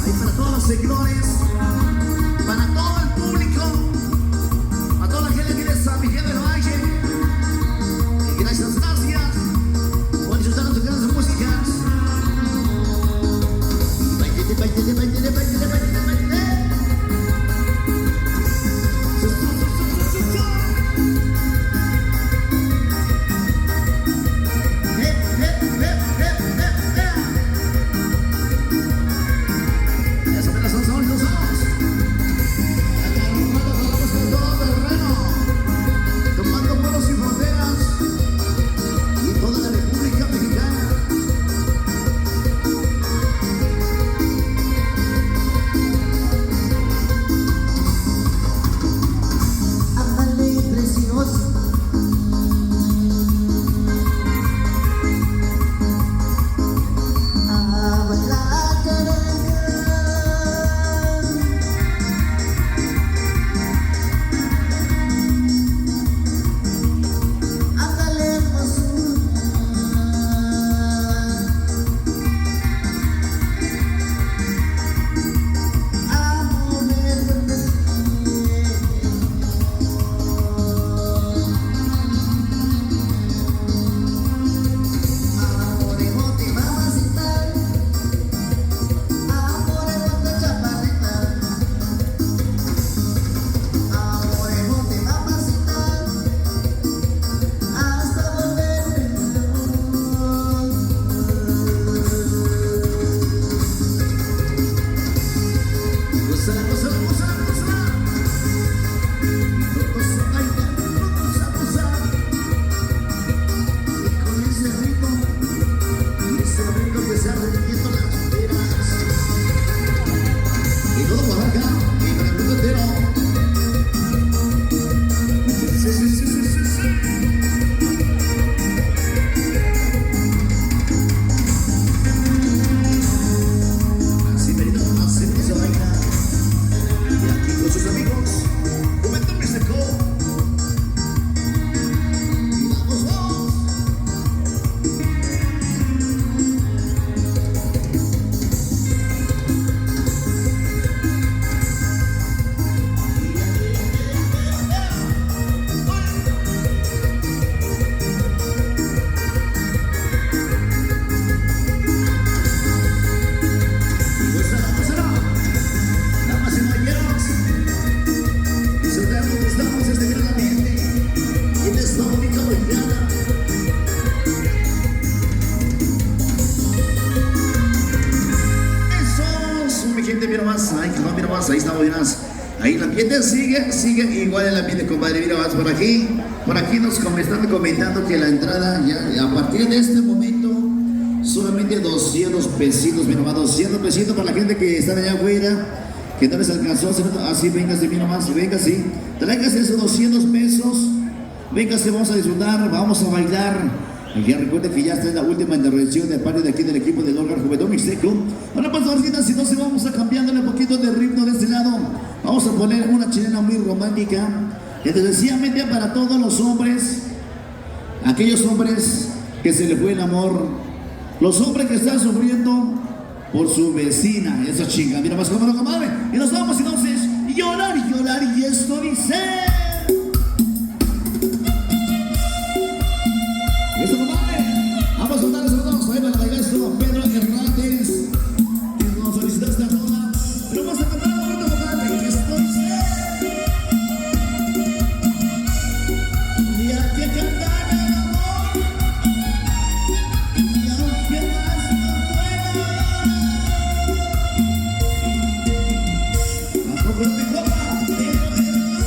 Ahí para todos los seguidores, para todo el público, para toda la gente que viene de San Miguel del Valle. Y gracias por disfrutar de sus músicas. Ahí estamos, miras. Ahí el ambiente sigue igual el ambiente, compadre. Mira más por aquí nos están comentando que la entrada ya a partir de este momento solamente 200 pesitos, mira más, 200 pesitos para la gente que está allá afuera, que no les alcanzó a hacer así. Véngase, mira más, véngase, tráigase esos 200 pesos, véngase, vamos a disfrutar, vamos a bailar. Ya recuerden que ya está en la última intervención de parte de aquí del equipo del Olgar Juventud Mixteco. Ahora pues, ahorita, si no se vamos a cambiándole un poquito de ritmo de este lado. Vamos a poner una chilena muy romántica. Sencillamente para todos los hombres, aquellos hombres que se les fue el amor, los hombres que están sufriendo por su vecina, esa chinga. Mira más cómodo, comadre. Y nos vamos entonces, llorar y llorar, y esto dice... Listo, compadre. Vamos a soltar esos dos. Ahí para bailar esto, Pedro Hernández, que nos solicitaste a toda. Pero vamos a cantar un momento, compadre. Esto dice... Y hay que cantar el amor, y aunque más no pueda. A poco te copa, Pedro Hernández.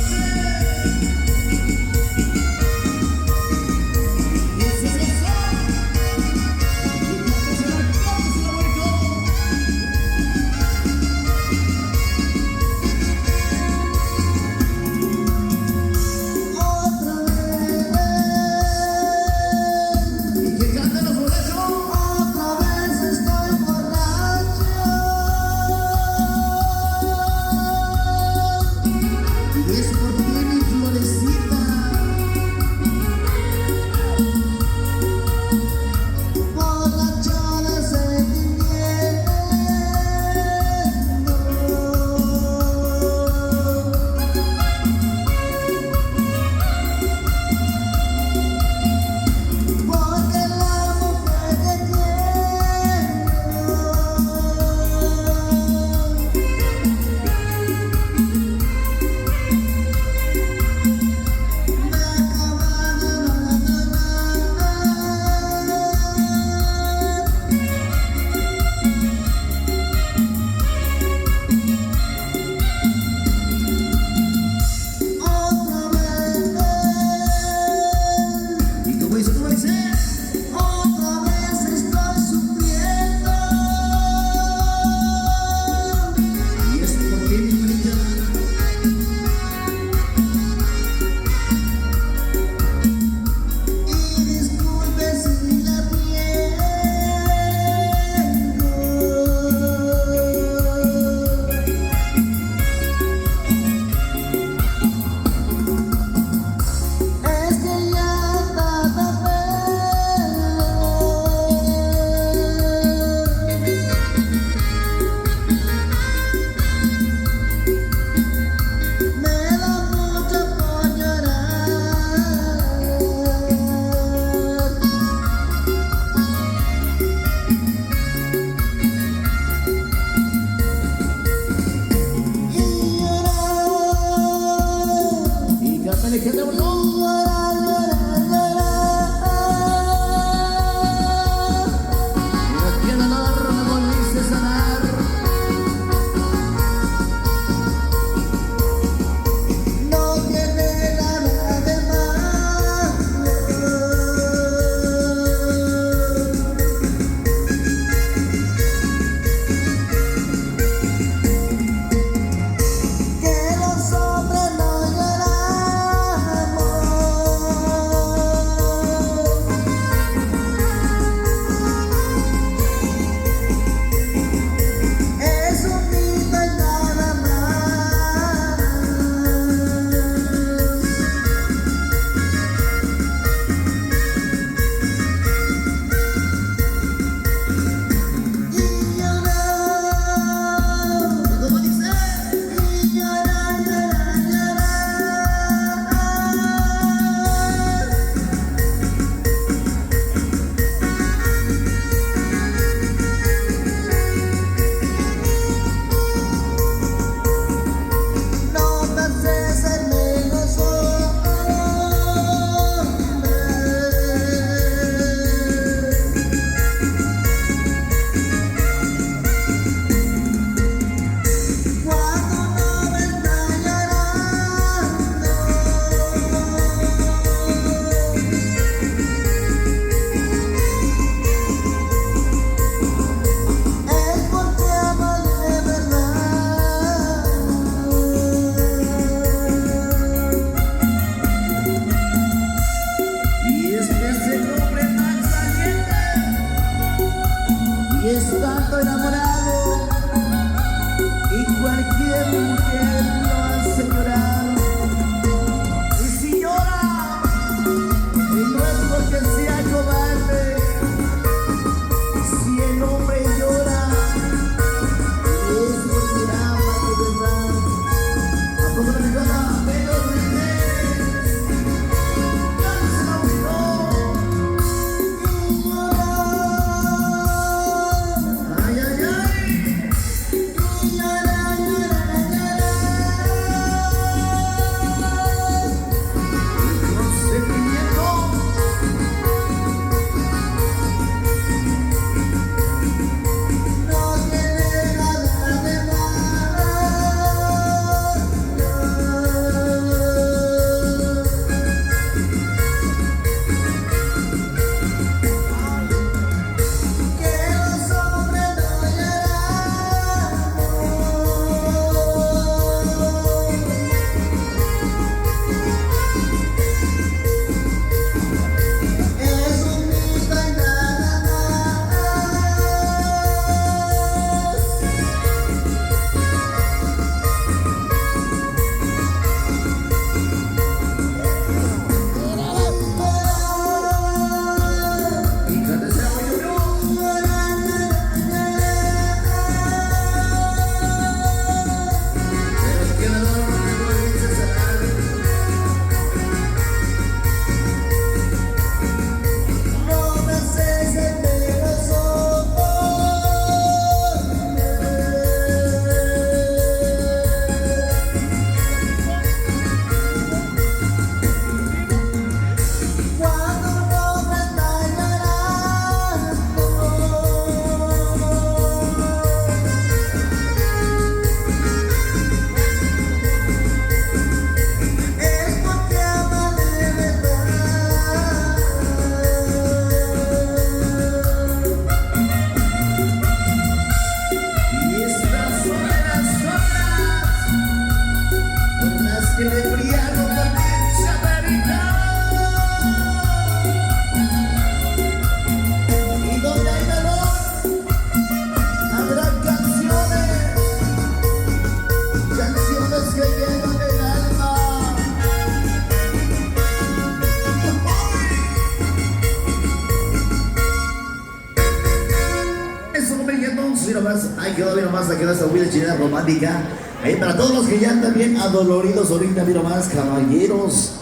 quedó, mira más, se quedó esta huila chilena romántica. Ahí para todos los que ya andan bien adoloridos ahorita, mira más, caballeros.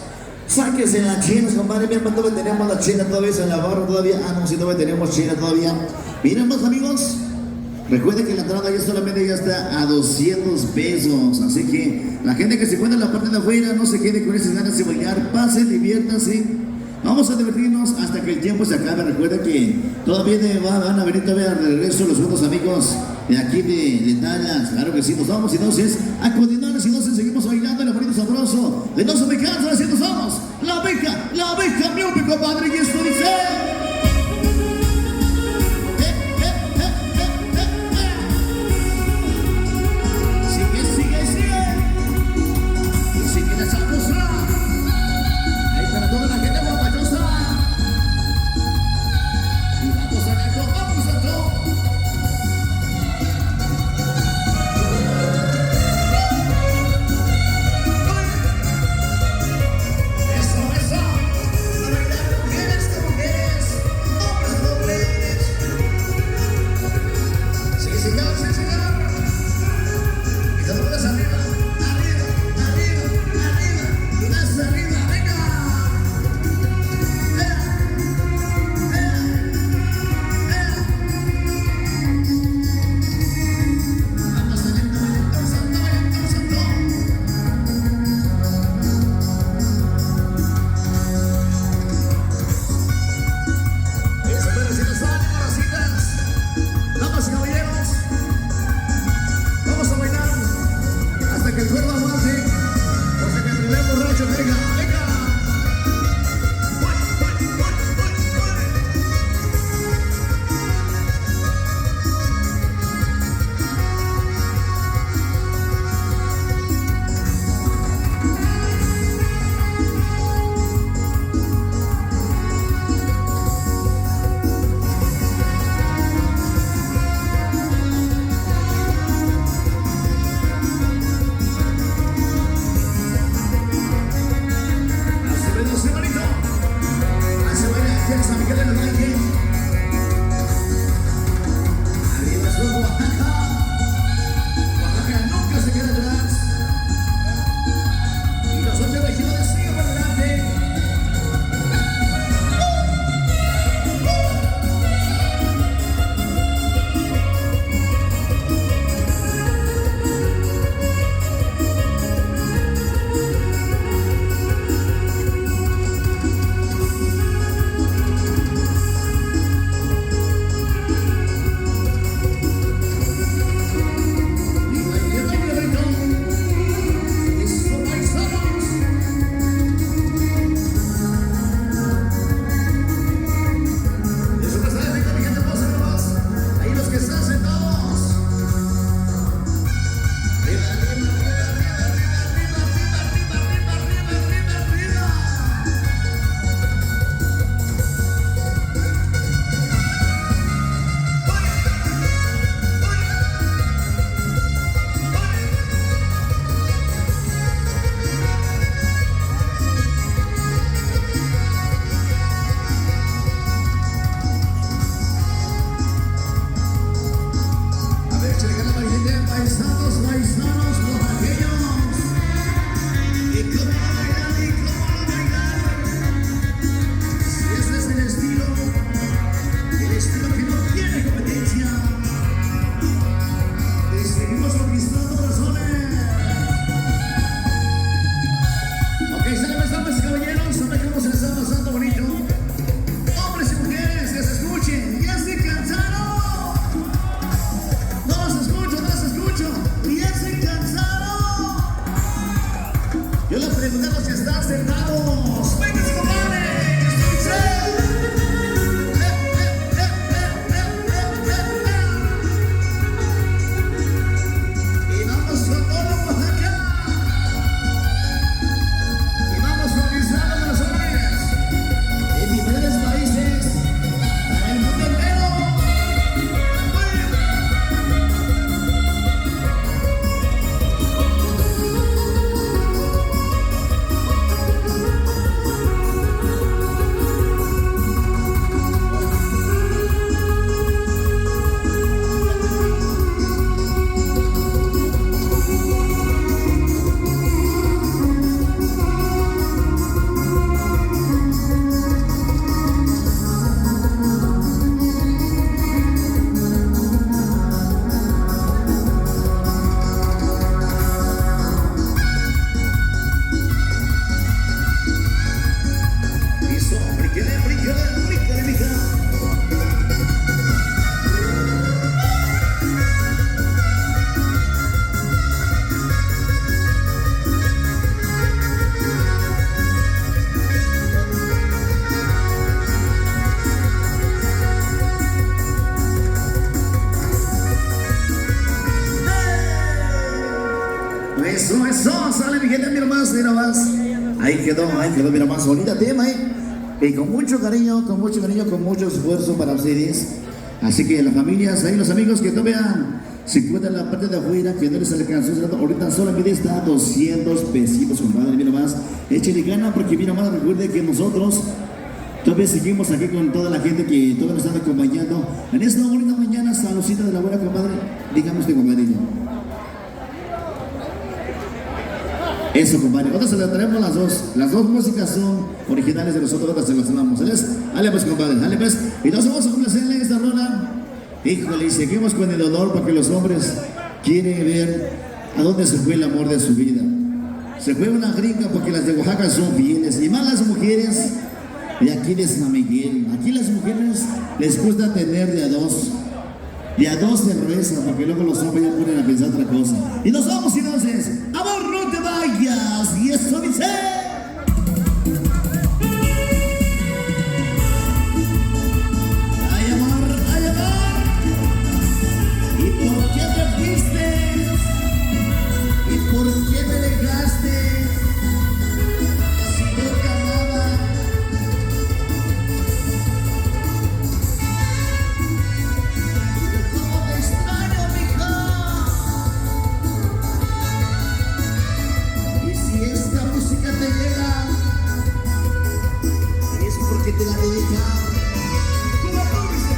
Sáquense las chinas, compadre. Mira, todavía tenemos la china todavía en la barra todavía. Ah, no, si todavía tenemos china todavía. Miren más, amigos. Recuerden que la entrada ya solamente ya está a 200 pesos. Así que la gente que se encuentra en la parte de afuera no se quede con esas ganas de bailar. Pasen, diviértanse. Vamos a divertirnos hasta que el tiempo se acabe. Recuerden que todavía van a venir todavía al regreso los buenos amigos de aquí de Dallas. Claro que sí, nos vamos entonces a continuar. Entonces seguimos bailando el bonito sabroso de los mexicanos. Así nos vamos. La abeja, mi compadre. Y esto dice... Eso, eso, para bailar mujeres. Eso, sale mi gente, mira más, mira más. Ahí quedó, mira más, bonita tema, y con mucho cariño, con mucho esfuerzo para ustedes. Así que las familias, ahí los amigos que todavía se encuentran en la parte de afuera, que no les alcanzó, ahorita solamente está 200 pesitos, compadre, mira más. Échale gana porque mira más, recuerde que nosotros todavía seguimos aquí con toda la gente que todavía nos están acompañando en esta bonita mañana. Saludcita de la buena, compadre. Dígame usted, compadrito. Eso, compadre. Ahora se le traemos las dos músicas son originales de nosotros, ahora se las damos. Dale pues, compadre, dale pues. Y nos vamos a complacerle esta rola. Híjole, y seguimos con el honor porque los hombres quieren ver a dónde se fue el amor de su vida. Se fue una gringa porque las de Oaxaca son fieles. Y más las mujeres, y aquí de San Miguel. Aquí las mujeres les gusta tener de a dos cervezas, porque luego los hombres ya ponen a pensar otra cosa. Y nos vamos entonces. Amor, no te vayas. Y eso dice. Ay, amor, ay, amor. ¿Y por qué te fuiste? ¿Y por qué me dejaste? Si yo te amaba. ¿Cómo te extraño, mija? Y si esta música te llega, es porque te la dedica. Como tú dices,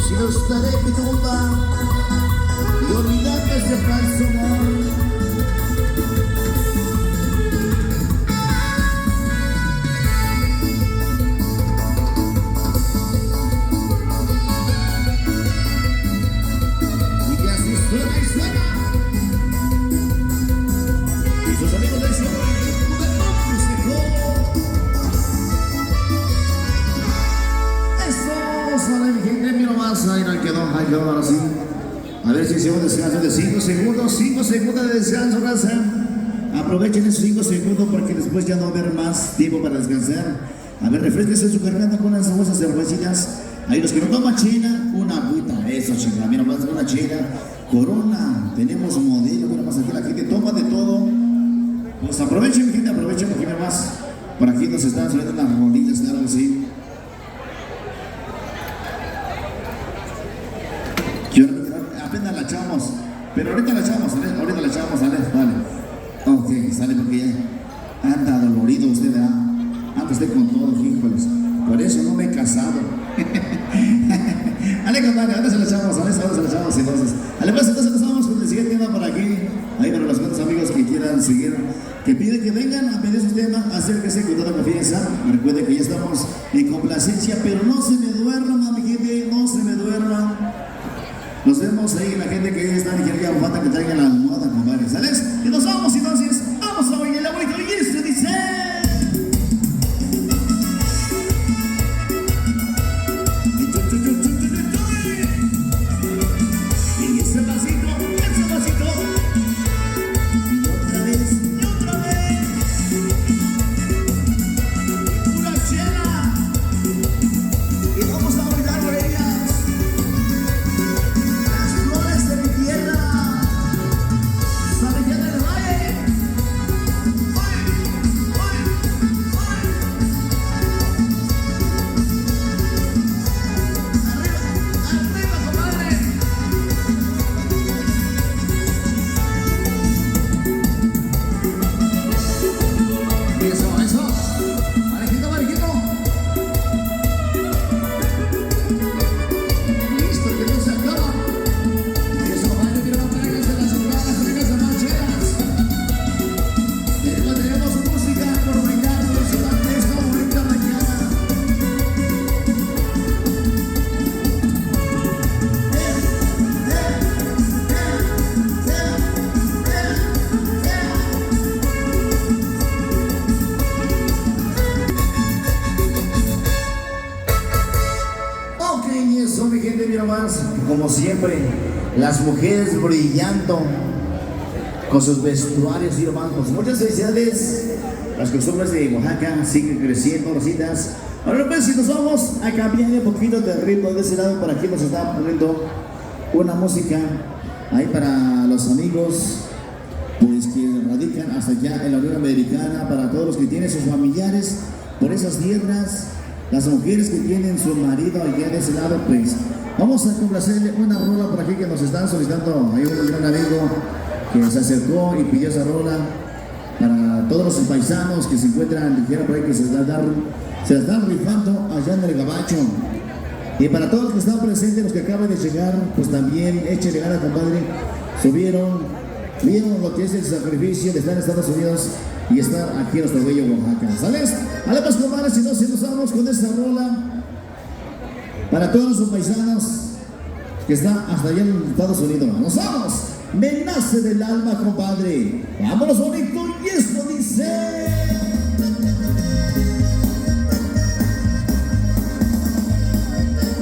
si no estaré en mi tumba y olvidando ese falso amor. Ahora sí. A ver si hicimos un descanso de 5 segundos, 5 segundos de descanso, raza. Aprovechen esos 5 segundos porque después ya no va a haber más tiempo para descansar. A ver, refresquense su garganta con las famosas cervecitas. Ahí los que no toman chela, una agüita, eso chela, mira más una chela, Corona, tenemos modelo, mira más aquí la gente toma de todo. Pues aprovechen, mi gente, aprovechen porque mira más. Por aquí nos están saliendo las rolitas, claro que sí. Apenas la echamos, pero ahorita la echamos, sale. Ok, sale porque ya anda dolorido usted, ¿verdad? Anda usted con todo, híjoles. Por eso no me he casado. Ale, compadre, ahora se la echamos, entonces. Ale, pues entonces nos vamos con el siguiente tema por aquí. Ahí para los cuantos amigos que quieran seguir, que piden que vengan a pedir su tema, acérquense con toda confianza. Recuerden que ya estamos en complacencia, pero no se me duerman, mi gente, no se me duerman. Nos vemos ahí, la gente que está en Nigeria, falta que traigan la almohada, compadre, ¿sales? Y nos vamos entonces, vamos a oír el abuelo y esto dice... Y ese pasito, y otra vez, pura chela, y vamos a bailar por ellas. Como siempre, las mujeres brillando con sus vestuarios y hermanos. Pues muchas felicidades. Las costumbres de Oaxaca siguen creciendo, rositas. Ahora pues si nos vamos a cambiar un poquito de ritmo de ese lado, por aquí nos está poniendo una música ahí para los amigos pues que radican hasta allá en la Unión Americana, para todos los que tienen sus familiares por esas tierras, las mujeres que tienen su marido allá de ese lado, pues vamos a complacerle una rola por aquí que nos están solicitando. Hay un gran amigo que se acercó y pidió esa rola para todos los paisanos que se encuentran, dijera por ahí que se la están rifando allá en el Gabacho. Y para todos los que están presentes, los que acaban de llegar, pues también échenle ganas, compadre. Vieron lo que es el sacrificio de estar en Estados Unidos y estar aquí en nuestro bello Oaxaca. ¿Sales? Vale, pues compadre, si nos vamos con esta rola para todos los paisanos que están hasta allá en Estados Unidos. ¡Nos vamos! Me nace del alma, compadre. Vámonos, bonito, y esto dice...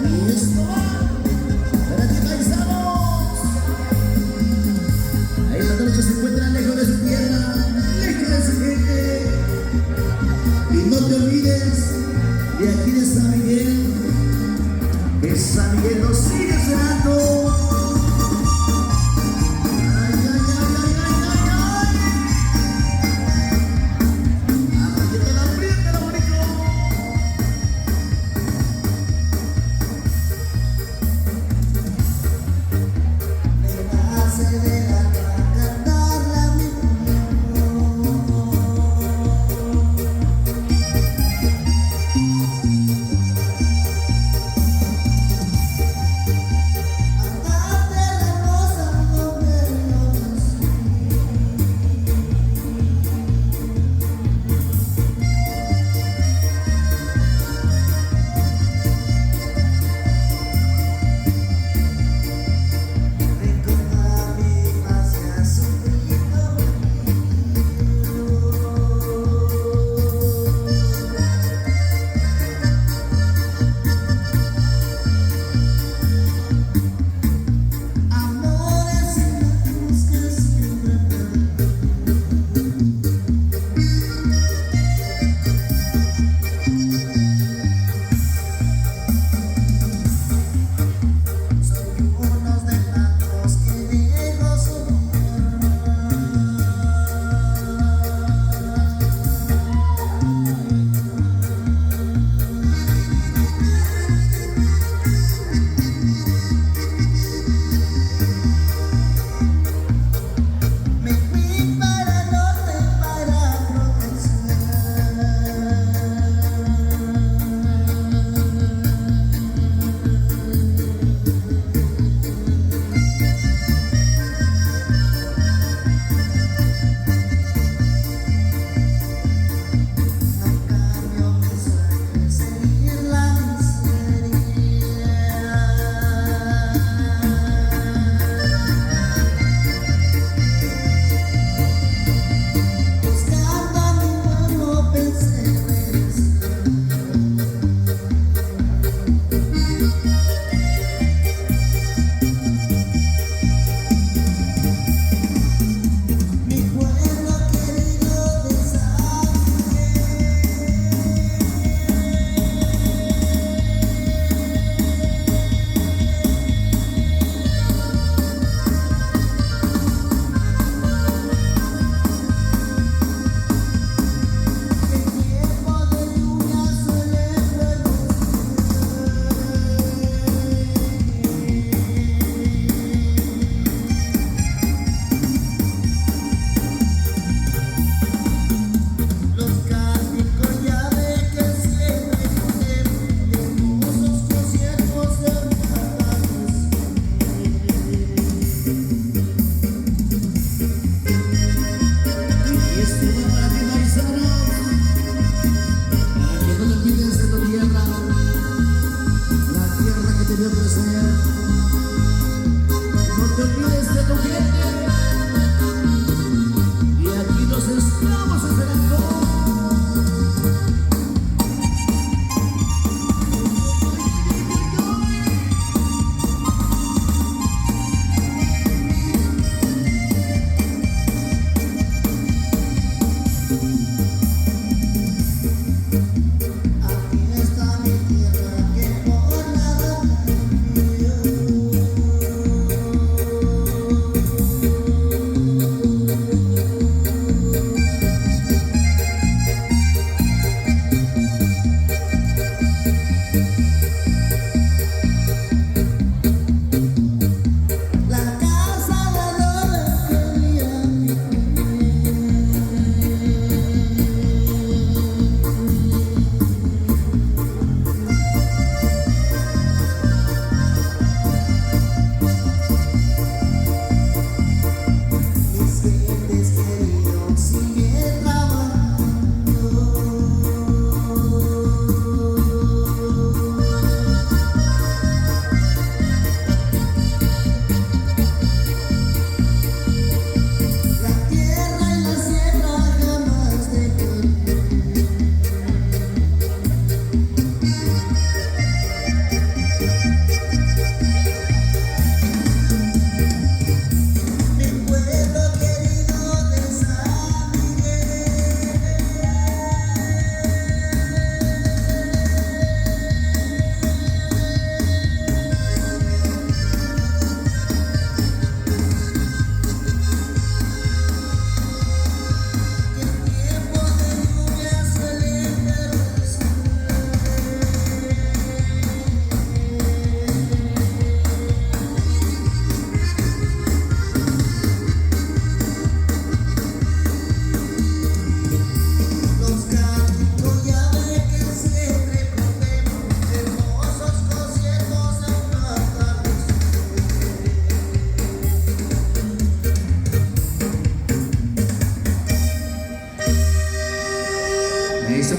Y esto va para ti, paisanos. Ahí están los que se encuentran lejos de su tierra, lejos de su gente. Y no te olvides de aquí de San Miguel, que San Miguel nos sigue esperando. Ay, ay, ay, ay, ay, ay, ay. Apriétala, bonito. Me nace del alma cantarla a mi pueblo. de ofrecer. No te olvides de tu gente. Y aquí nos estamos esperando.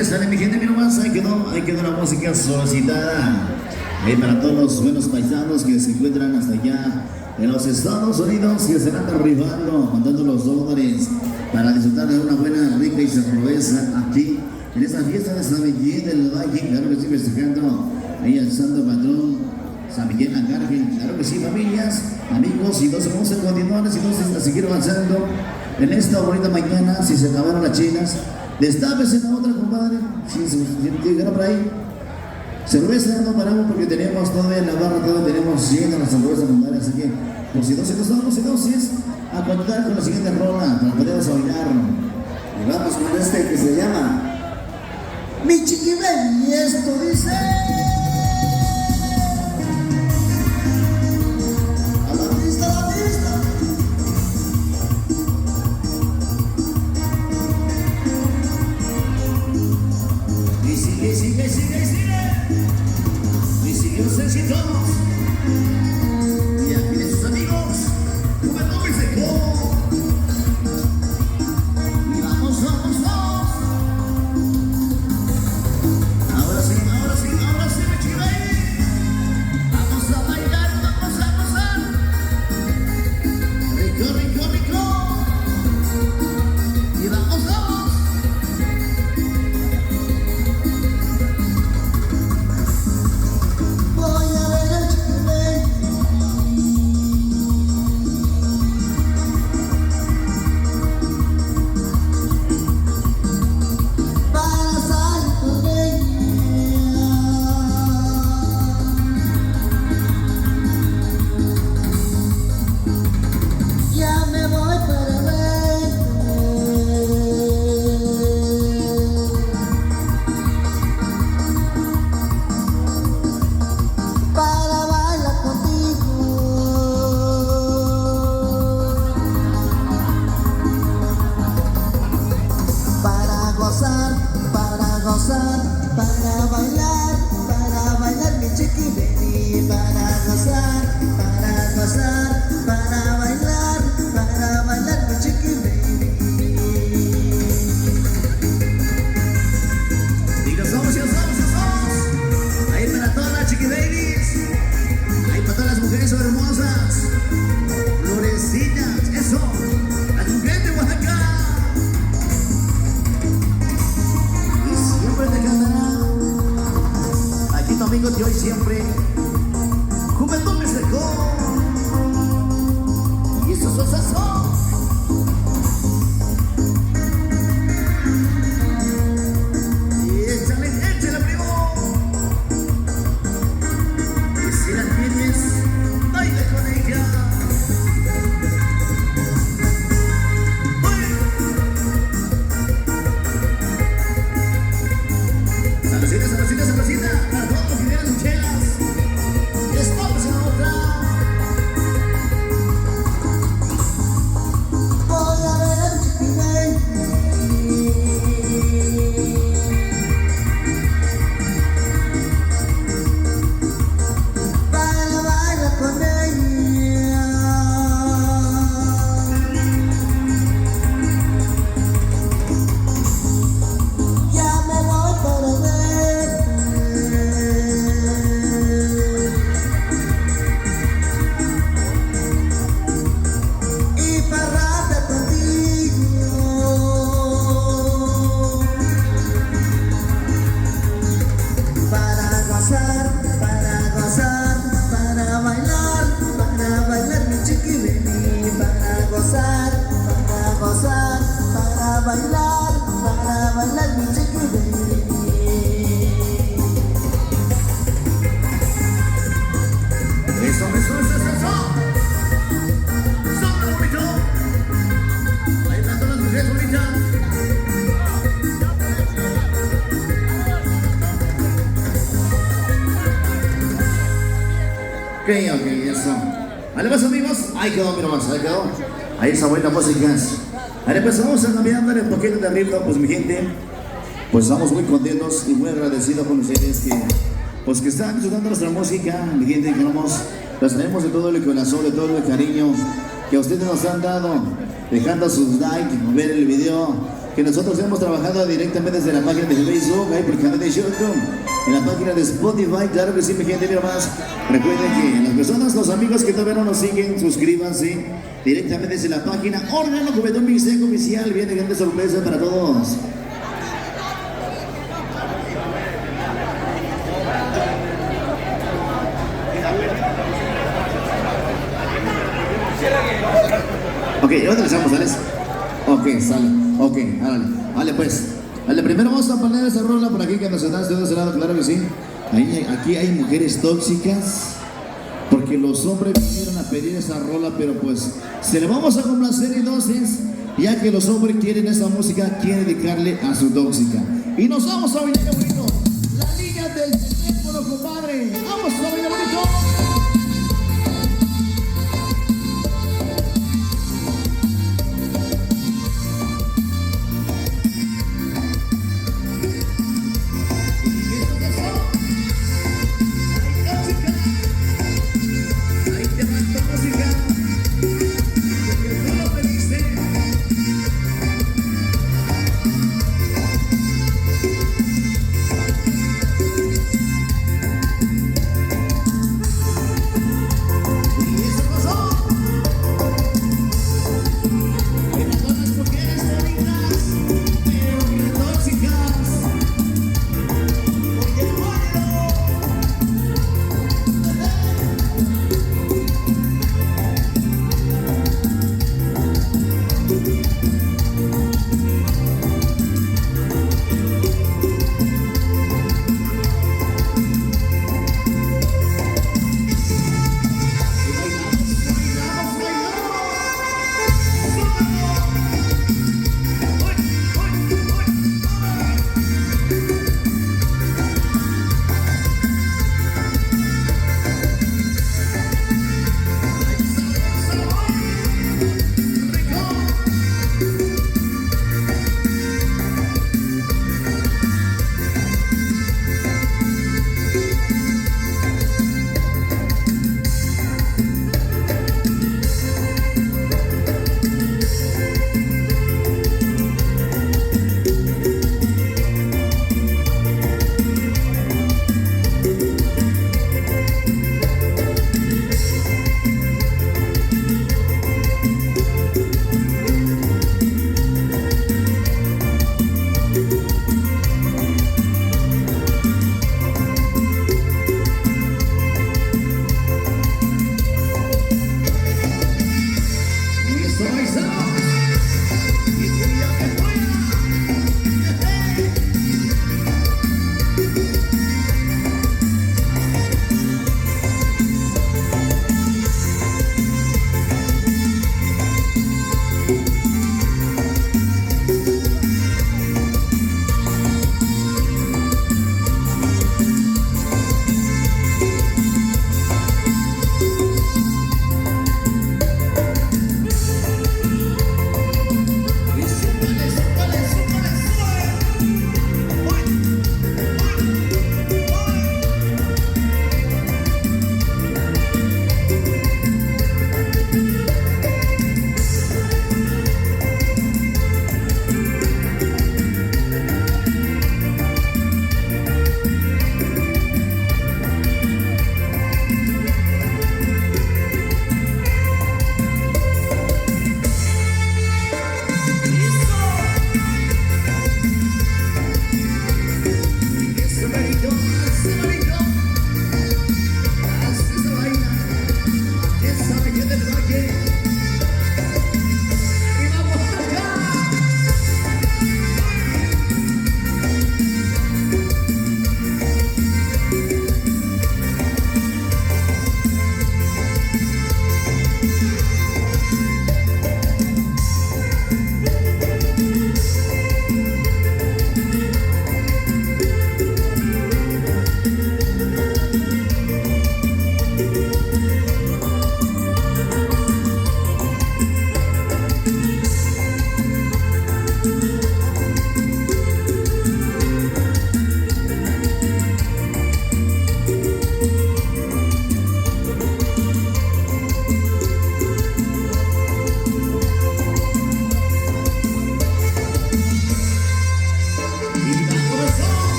Sale mi gente, mi nomás, ahí quedó la música solicitada para todos los buenos paisanos que se encuentran hasta allá en los Estados Unidos y se están arribando, mandando los dólares para disfrutar de una buena, rica y sabrosa aquí en esta fiesta de San Miguel del Valle. Claro que estoy festejando ahí al santo patrón San Miguel Arcángel. Claro que sí, familias, amigos, y entonces vamos a continuar, entonces a seguir avanzando en esta bonita mañana. Si se acabaron las chelas, destápese la otra, compadre. Si llegaron por ahí, cerveza no paramos porque tenemos todavía en la barra, todavía tenemos llena la cerveza, compadre. Así que, por si entonces a contar con la siguiente rola para poder bailar. Y vamos con este que se llama Mi Chiquibel, y esto dice. A la pista, a la pista. Y sigue, sigue, sigue, sigue. Y sigue los éxitos. Y aquí de sus amigos, Juventud y Seco. Y vamos, vamos, vamos. Ahora sí, me chivé. Vamos a bailar, vamos a gozar. Rico, rico, rico. Y vamos, vamos. Voy a ver al Chiquibel. Para salir con ella. Ya me voy para verte. Para bailar contigo, para gozar, para bailar mi Chiquibel, para gozar, para bailar mi Chiquibel. Y nos vamos, y nos vamos, y nos vamos. Ahí para todas las chiqui babies. Juventud me secó. Y eso es sazón. Échale, échale, primo. Y si la tienes, baila con ella. Saludcita, saludcita, saludcita. Para todos los que vienen sus chelas. Estamos en la otra. Voy a ver Chiqui Baby. Baila, baila con ella. Ya me voy para verte. Y parranda contigo. Para gozar, para gozar, para bailar mi Chiqui Baby. Para gozar, para bailar mi Chiqui Baby. Eso, eso, eso, eso. Son bonito. Ahí están todas las mujeres bonitas. Ok, eso. Vale, pues amigos, ahí quedó, mira más, ahí quedó. Ahí esa buena música. Vale, pues vamos a cambiar, darle un poquito de ritmo, pues mi gente. Pues estamos muy contentos y muy agradecidos con ustedes que están disfrutando nuestra música, mi gente, que los tenemos de todo el corazón, de todo el cariño que ustedes nos han dado, dejando sus likes, ver el video, que nosotros hemos trabajado directamente desde la página de Facebook, ahí por el canal de YouTube, en la página de Spotify, claro que sí, mi gente, mira más. Recuerden que las personas, los amigos que todavía no nos siguen, suscríbanse directamente desde la página Órgano Juventud Mixteco Oficial, viene grande sorpresa para todos. Ok, ya utilizamos, ¿sales? Ok, sale. Ok, vale pues. Vale, primero vamos a poner esa rola por aquí que nos están de ese lado, claro que sí. Aquí hay mujeres tóxicas, porque los hombres vinieron a pedir esa rola, pero pues se le vamos a complacer entonces, ya que los hombres quieren esa música, quieren dedicarle a su tóxica. Y nos vamos a bailar bonito. La liga del teléfono, compadre. Vamos a bailar bonito.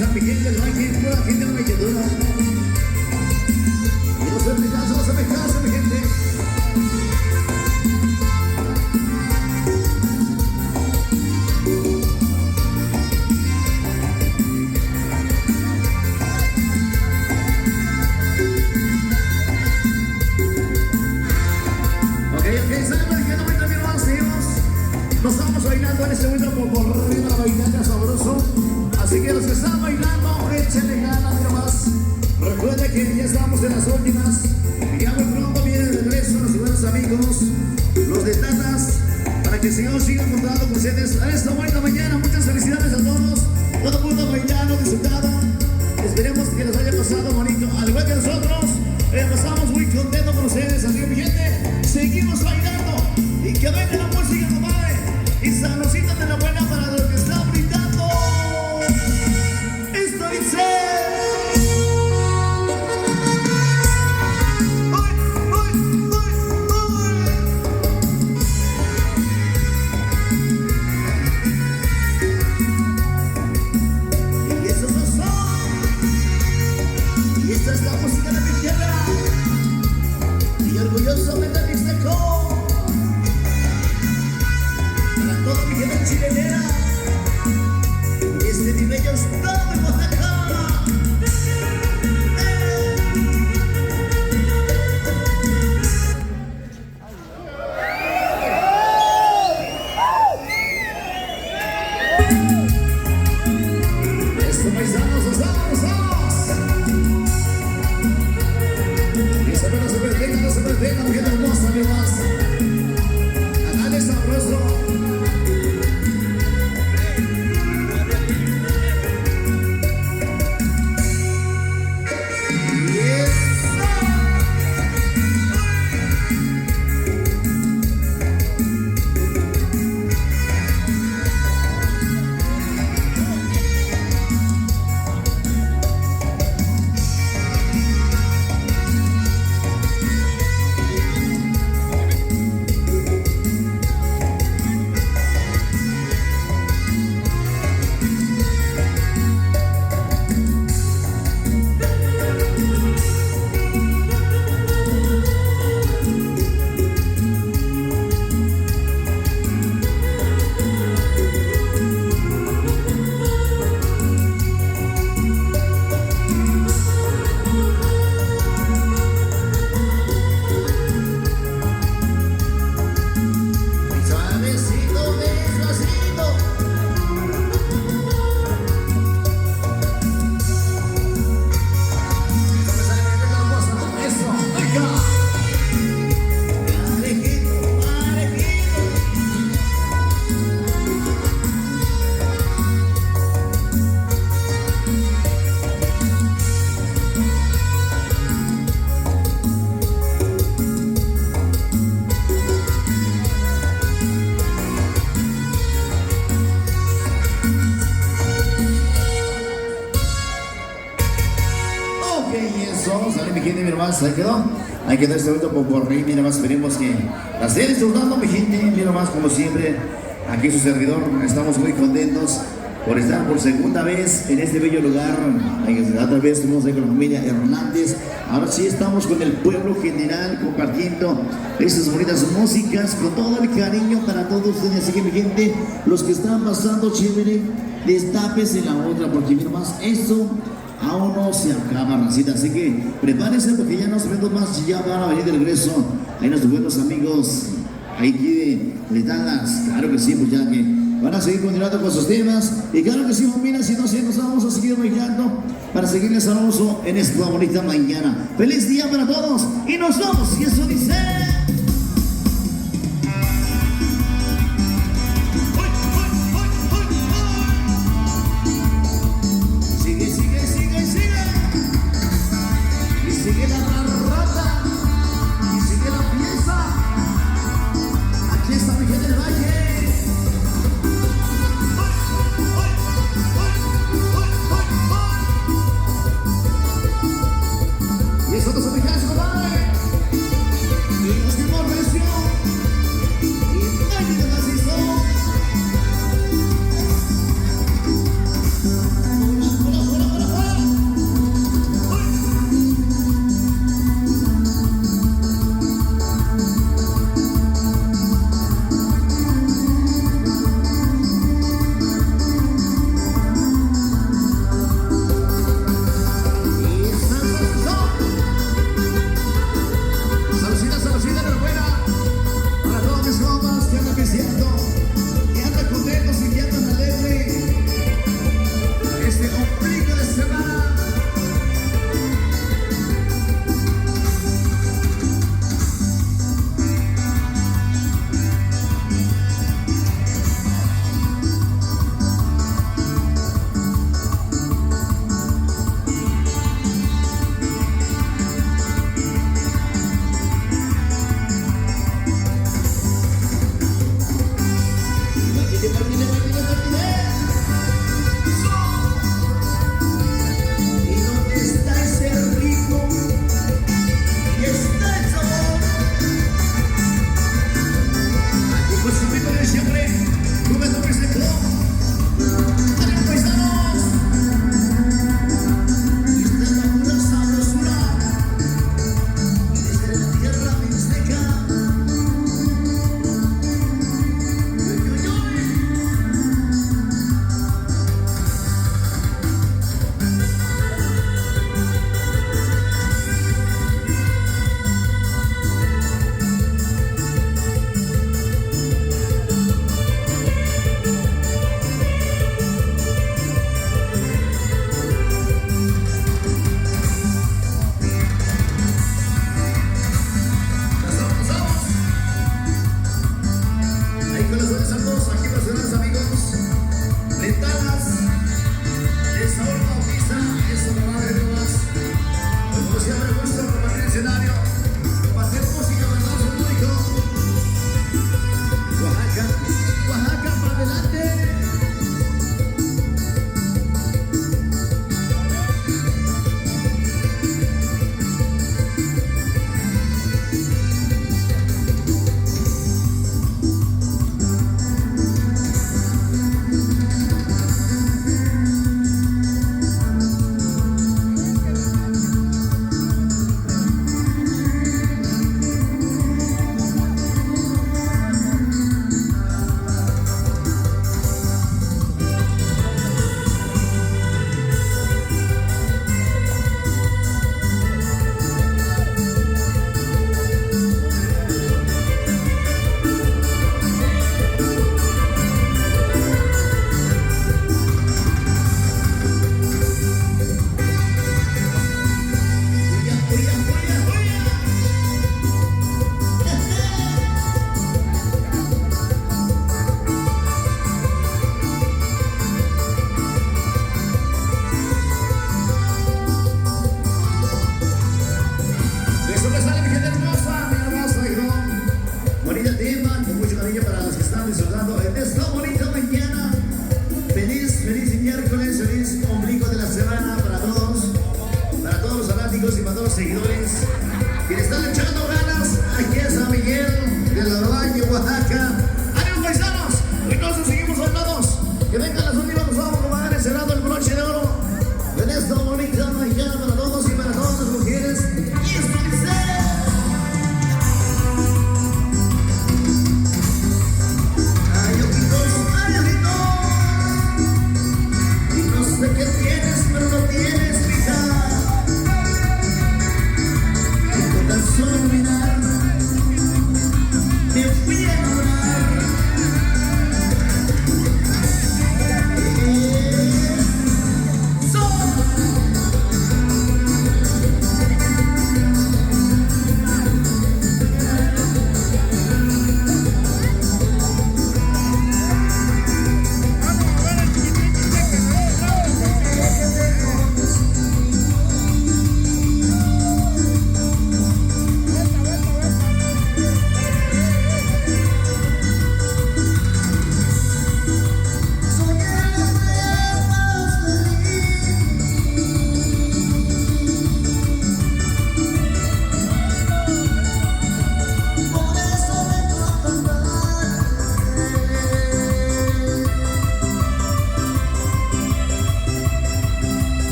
está mi gente del Valle, pura gente de Valledura. Y no se me cansa, mi gente. Nos estamos bailando en este momento por ritmo bailando sabroso. Así que los que están bailando, échenle ganas nomás. Recuerden que ya estamos en las últimas. Y ya muy pronto vienen de regreso los buenos amigos, los de Tatas, para que sigan contando con ustedes a esta buena mañana. Muchas felicidades a todos. Todo el mundo bailando, disfrutando. Esperemos que les haya pasado bonito. Al igual que nosotros, estamos muy contentos con ustedes. Así que mi gente, seguimos bailando. Y que venga la música, compadre. Y sabrosita de la buena para los que están brindando. Esto dice. Y esos no son. Y esta es la música de mi tierra. Y orgullosamente Mixteco. Todo mi gente chilenera, este mi bello estado de Oaxaca. Esto paisanos, nos vamos. Y esta vez no se pertenga, mujer hermosa, mi más. Hágale sabroso. Ahí quedó este momento por rey, mira más, esperemos que la estén disfrutando mi gente, mira más como siempre, aquí su servidor, estamos muy contentos por estar por segunda vez en este bello lugar. Otra vez estuvimos ahí con la familia Hernández, ahora sí estamos con el pueblo general compartiendo estas bonitas músicas con todo el cariño para todos ustedes. Así que mi gente, los que están pasando chévere, destapes en la otra, porque mira más, esto aún no se acaba, racita, así que prepárense porque ya nos vemos más, ya van a venir de regreso. Ahí nuestros buenos amigos, ahí le dan las, claro que sí, pues ya que van a seguir continuando con sus temas. Y claro que sí, familia, si no, si nos vamos a seguir bailando para seguirles sabroso en esta bonita mañana. Feliz día para todos y nos vamos, y eso dice. Y eso no se me cansa, compadre. Y los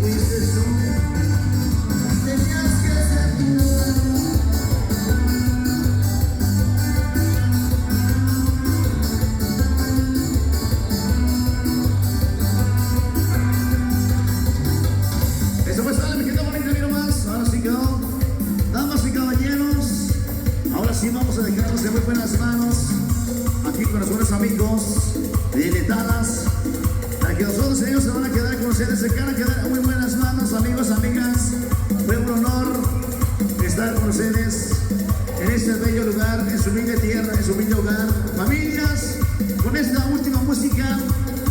fuiste tú, tenías que ser tú. Eso pues sale, me queda bonito, mira más. Ahora sí quedó. Damas y caballeros, ahora sí vamos a dejarlos en muy buenas manos. Aquí con los buenos amigos de Letadas. Para que nosotros ellos se van a quedar con ustedes. Se van a quedar en muy buenas manos, amigos, amigas. Fue un honor estar con ustedes en este bello lugar, en su humilde tierra, en su humilde hogar. Familias, con esta última música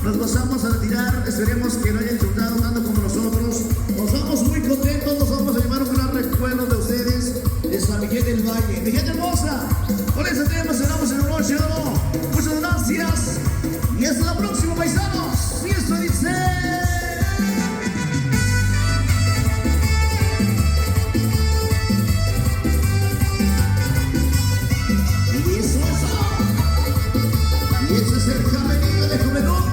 nos gozamos a retirar. Esperemos que lo hayan disfrutado tanto como nosotros. Nos vamos muy contentos, nos vamos a llevar un gran recuerdo de ustedes, de San Miguel del Valle. Mi gente hermosa, con este tema cerramos en un noche de oro. Muchas gracias y hasta la próxima, paisanos. Y esto dice... Y ese es el caminito de Juventud.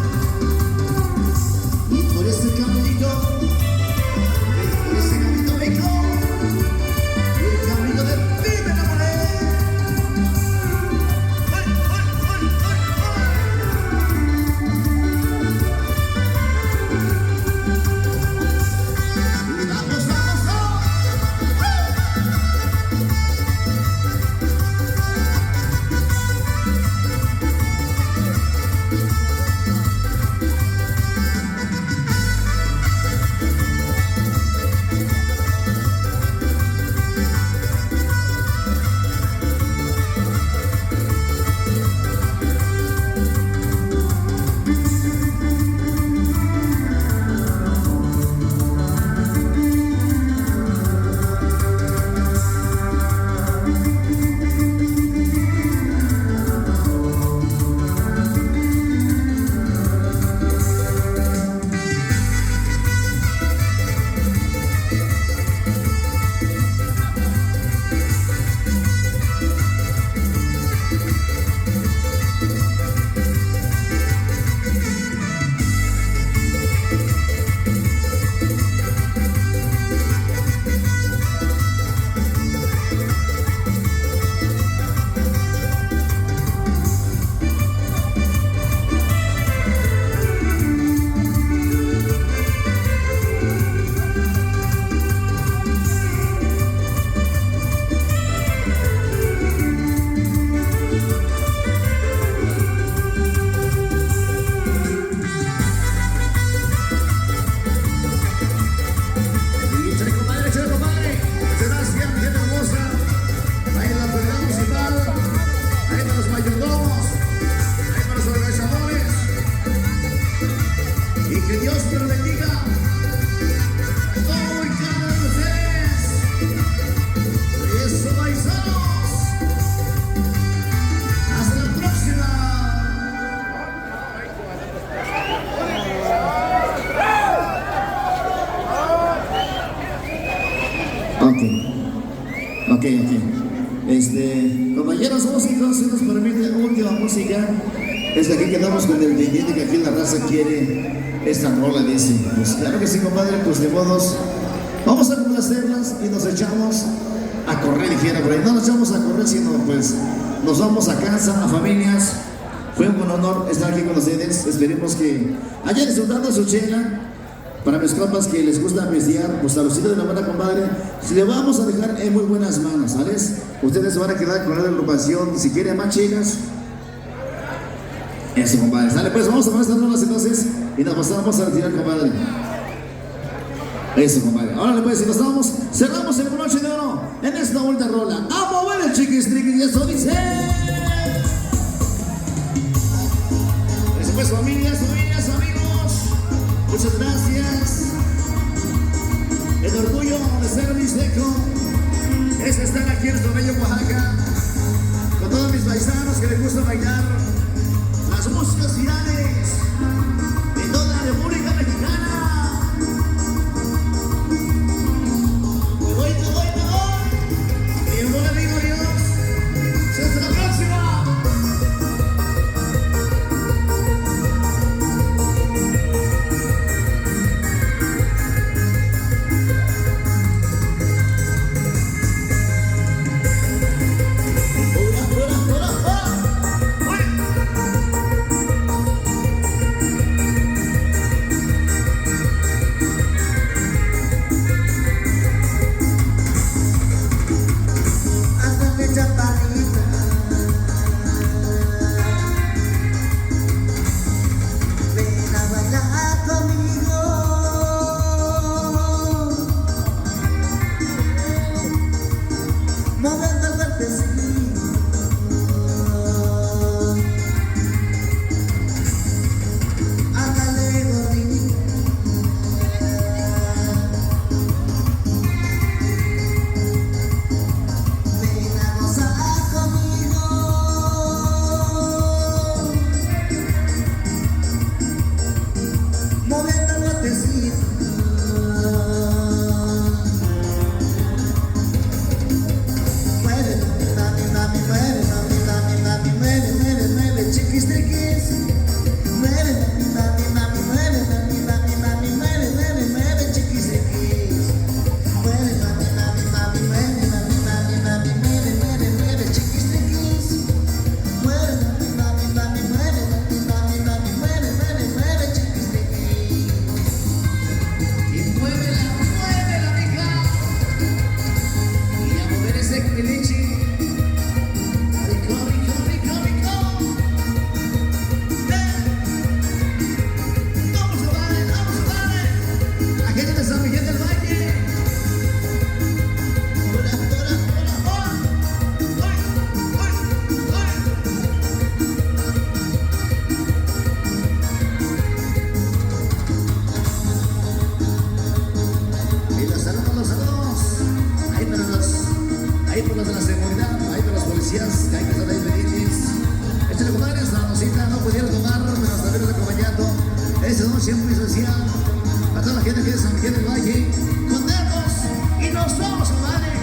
Y por ese caminito vengo. Y el camino de Vive la Morena. Y vamos, vamos, vamos. Ok. Compañeros músicos, si nos permite última música, es que aquí quedamos con el pendiente que aquí la raza quiere esta rola, dice. Pues claro que sí, compadre, pues de modos, vamos a complacerlas y nos echamos a correr, dijera por ahí. No nos echamos a correr, sino pues nos vamos a casa, a familias. Fue un honor estar aquí con ustedes. Esperemos que hayan disfrutado su chela. Para mis compas que les gusta apreciar, pues saludcito de la buena, compadre, le vamos a dejar en muy buenas manos, ¿sabes? Ustedes se van a quedar con la agrupación, si quieren más chelas. Eso, compadre. Sale, pues vamos a poner estas rolas entonces y nos pasamos a retirar, compadre. Eso, compadre. Ahora pues, si nos vamos, cerramos el broche de oro en esta última rola. ¡A mover el chiquis triquis! Y eso dice... Eso pues, familias, amigos. Muchas gracias. El orgullo de ser mixteco es estar aquí en nuestro bello Oaxaca con todos mis paisanos que les gusta bailar las músicas virales de toda la República Mexicana. Me voy. Y un buen amigo, Dios. Hasta la próxima. ahí por los de la seguridad, ahí por los policías, que hay que estar ahí pendientes. Échale, compadre, esta rosita no pudieron tomar, pero nos estaremos acompañando. Esta noche muy especial a toda la gente que es San Miguel del Valle. Contentos y nos vamos, compadre.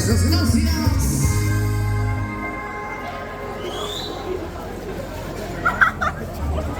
Gracias, gracias.